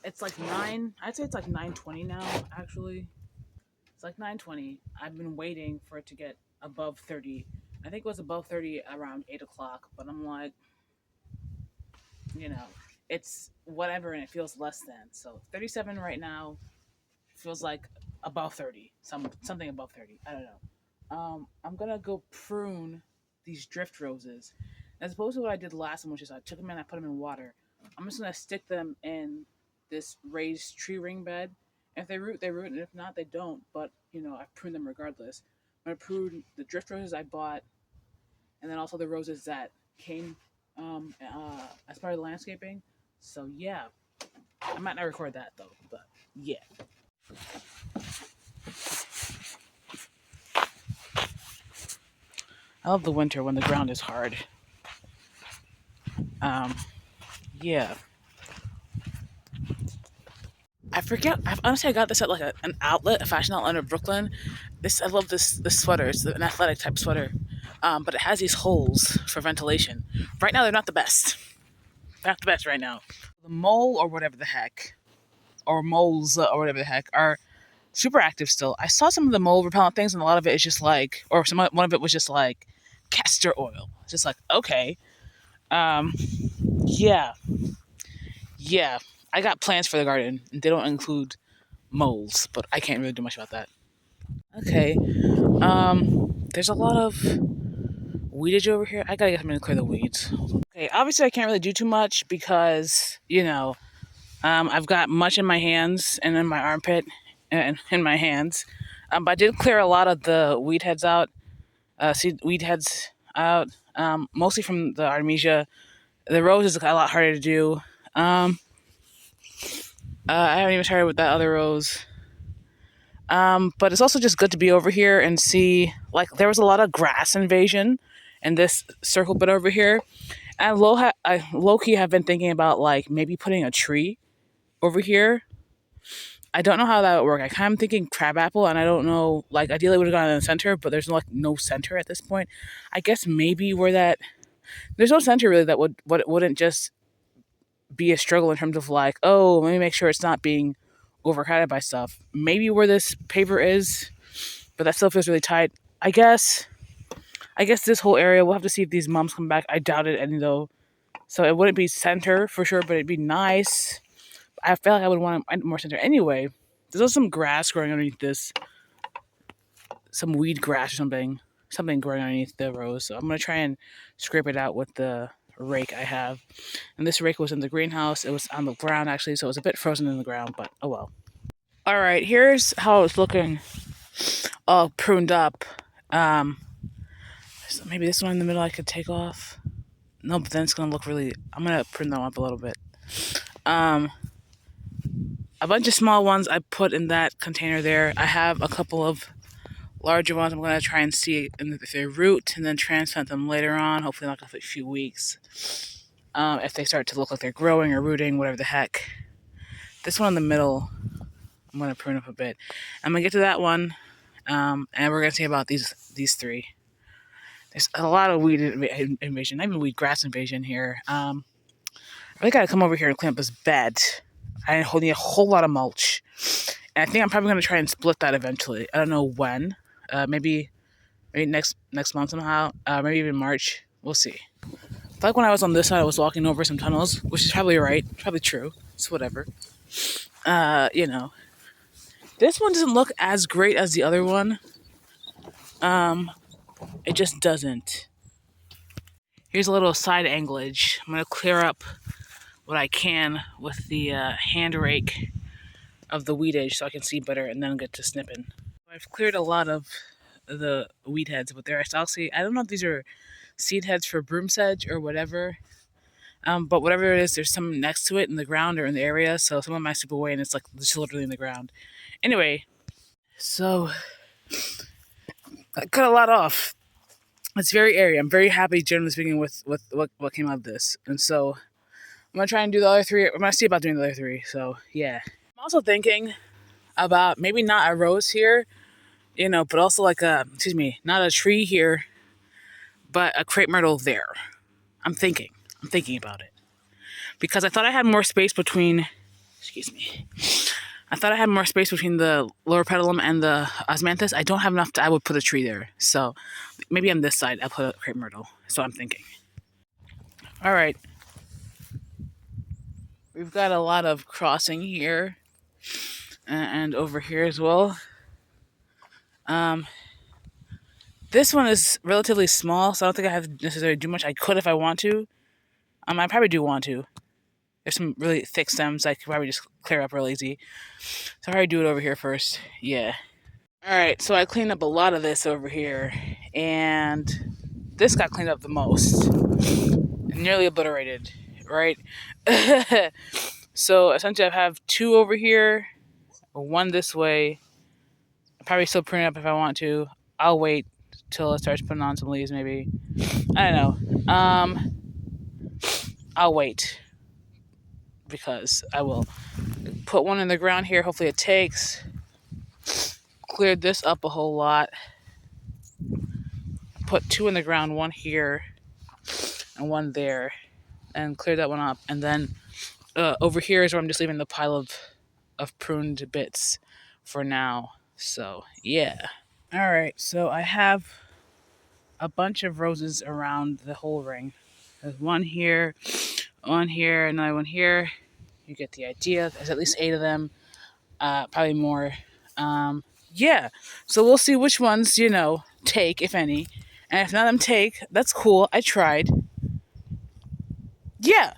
It's like 9, I'd say it's like 9:20 now, actually. It's like 9:20. I've been waiting for it to get above 30. I think it was above 30 around 8 o'clock, but I'm like, you know, it's whatever and it feels less than. So 37 right now feels like above 30, something above 30. I don't know. I'm gonna go prune these drift roses. As opposed to what I did last time, which is I took them and I put them in water. I'm just gonna stick them in this raised tree ring bed. If they root, they root, and if not, they don't. But I prune them regardless. I'm gonna prune the drift roses I bought, and then also the roses that came as part of the landscaping. So yeah, I might not record that though, but yeah. I love the winter when the ground is hard. Um, yeah. I forget. Honestly, I got this at like an outlet, a fashion outlet in Brooklyn. I love this sweater. It's an athletic type sweater, but it has these holes for ventilation. Right now, they're not the best. They're not the best right now. The mole or whatever the heck, or moles or whatever the heck, are super active still. I saw some of the mole repellent things, and a lot of it is just like, or one of it was just like castor oil. Just like, okay, um, yeah, yeah. I got plans for the garden, and they don't include moles, but I can't really do much about that. Okay, there's a lot of weedage over here. I gotta get something to clear the weeds. Okay, obviously I can't really do too much because I've got much in my hands and in my armpit and in my hands. But I did clear a lot of the weed heads out, weed heads out, mostly from the artemisia. The rose is a lot harder to do. I haven't even started with that other rose. But it's also just good to be over here and see, like, there was a lot of grass invasion in this circle bit over here. And low-key have been thinking about, like, maybe putting a tree over here. I don't know how that would work. I kind of thinking crabapple, and I don't know, like, ideally would have gone in the center, but there's no center at this point. I guess maybe there's no center really that wouldn't just be a struggle in terms of like, oh, let me make sure it's not being overcrowded by stuff. Maybe where this paver is, but that still feels really tight. I guess this whole area, we'll have to see if these mums come back. I doubt it any though. So it wouldn't be center for sure, but it'd be nice. I feel like I would want more center anyway. There's also some grass growing underneath this. Some weed grass or something. Something growing underneath the rose. So I'm going to try and scrape it out with the rake I have. And this rake was in the greenhouse. It was on the ground actually, so it was a bit frozen in the ground, but oh well. All right, here's how it's looking all pruned up. So maybe this one in the middle I could take off. No, but then it's going to look really... I'm going to prune them up a little bit. A bunch of small ones I put in that container there. I have a couple of larger ones. I'm going to try and see if they root and then transplant them later on. Hopefully not a few weeks. If they start to look like they're growing or rooting, whatever the heck. This one in the middle, I'm going to prune up a bit. I'm going to get to that one, and we're going to see about these three. There's a lot of weed invasion, not even weed, grass invasion here. I really got to come over here and clean up this bed. I need a whole lot of mulch. And I think I'm probably going to try and split that eventually. I don't know when. Maybe next month somehow. Maybe even March. We'll see. I feel like when I was on this side, I was walking over some tunnels, which is probably right. Probably true. It's whatever. This one doesn't look as great as the other one. It just doesn't. Here's a little side anglage. I'm going to clear up what I can with the hand rake of the weedage so I can see better and then get to snipping. I've cleared a lot of the weed heads, but there I see. I don't know if these are seed heads for broom sedge or whatever. But whatever it is, there's some next to it in the ground or in the area. So some of them I sweep away and it's like just literally in the ground. Anyway, so I cut a lot off. It's very airy. I'm very happy, generally speaking, with what came out of this. And so I'm going to try and do the other three. I'm going to see about doing the other three. So, yeah. I'm also thinking about maybe not a rose here, but also like not a tree here, but a crepe myrtle there. I'm thinking about it. Because I thought I had more space between Excuse me. I thought I had more space between the lower pedalum and the osmanthus. I don't have enough I would put a tree there. So maybe on this side I'll put a crepe myrtle. So I'm thinking. All right. We've got a lot of crossing here and over here as well. Um, this one is relatively small, so I don't think I have to necessarily do much. I could if I want to. I probably do want to. There's some really thick stems I could probably just clear up real easy. So I'll probably do it over here first. Yeah. All right, so I cleaned up a lot of this over here, and this got cleaned up the most. Nearly obliterated, right? So essentially I have two over here, one this way. I'll probably still prune it up if I want to. I'll wait till it starts putting on some leaves, maybe. I don't know. I'll wait because I will put one in the ground here. Hopefully it takes. Cleared this up a whole lot. Put two in the ground, one here and one there, and cleared that one up. And then over here is where I'm just leaving the pile of pruned bits for now. So yeah. All right. So I have a bunch of roses around the whole ring. There's one here, another one here. You get the idea. There's at least 8 of them. Probably more. Yeah. So we'll see which ones, take, if any. And if none of them take, that's cool. I tried. Yeah.